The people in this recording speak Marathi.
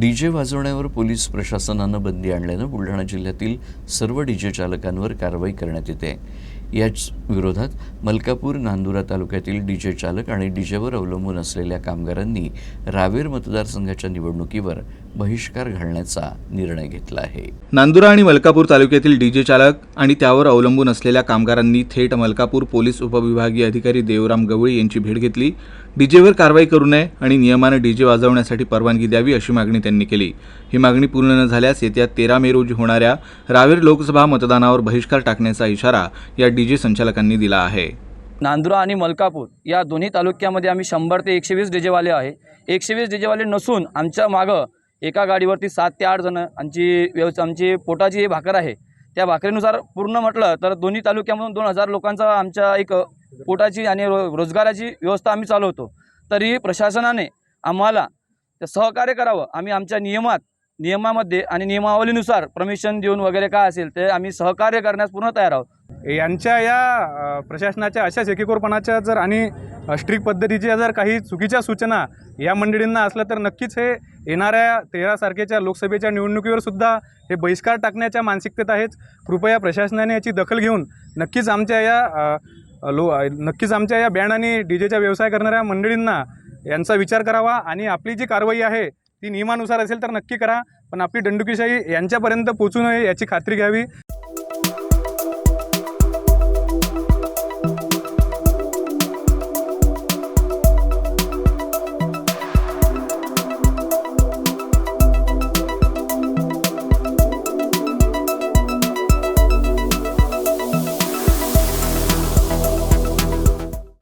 डीजे वाजवण्यावर पोलीस प्रशासनानं बंदी आणल्यानं बुलढाणा जिल्ह्यातील सर्व डीजे चालकांवर कारवाई करण्यात येते। याच विरोधात मलकापूर नांदुरा तालुक्यातील डीजे चालक आणि डीजेवर अवलंबून असलेल्या कामगारांनी रावेर मतदारसंघाच्या निवडणुकीवर बहिष्कार घालण्याचा निर्णय घेतला आहे। नांदुरा आणि मलकापूर तालुक्यातील डीजे चालक आणि त्यावर अवलंबून असलेल्या कामगारांनी थेट मलकापूर पोलीस उपविभागीय अधिकारी देवराम गवळी यांची भेट घेतली। डीजेवर कारवाई करू नये आणि नियमाने डीजे वाजवण्यासाठी परवानगी द्यावी अशी मागणी त्यांनी केली। ही मागणी पूर्ण न झाल्यास येत्या 13 मे रोजी होणाऱ्या रावेर लोकसभा मतदानावर बहिष्कार टाकण्याचा इशारा या डीजे संचालकांनी दिला आहे। नांदुरा आणि मलकापूर या दोन्ही तालुक्यामध्ये आम्ही 100 ते 120 डीजेवाले आहे। 120 डीजेवाले नसून आमच्या मागं एका गाडीवरती 7 ते 8 जण आमची पोटाची भाकर आहे। त्या भाकरीनुसार पूर्ण म्हटलं तर दोन्ही तालुक्यामधून 2000 लोकांचा आमच्या एक पोटाची आणि रोजगाराची व्यवस्था आम्ही चालवतो। तरी प्रशासनाने आम्हाला सहकार्य करावं। आम्ही आमच्या नियमामध्ये आणि नियमावलीनुसार परमिशन देऊन वगैरे काय असेल ते आम्ही सहकार्य करण्यास पूर्ण तयार आहोत। यांच्या या प्रशासनाच्या अशाच एकेकोरपणाच्या जर आणि स्ट्रिक्ट पद्धतीच्या जर काही चुकीच्या सूचना या मंडळींना असल्या तर नक्कीच हे येणाऱ्या 13 तारखेच्या लोकसभेच्या निवडणुकीवर सुद्धा हे बहिष्कार टाकण्याच्या मानसिकतेत आहेत। कृपया प्रशासनाने याची दखल घेऊन नक्कीच आमच्या या बँड आणि डीजेचा व्यवसाय करणाऱ्या मंडळींना यांचा विचार करावा आणि आपली जी कारवाई आहे ती नियमानुसार असेल तर नक्की करा, पण आपली दंडुकीशाही यांच्यापर्यंत पोहोचू नये याची खात्री घ्यावी।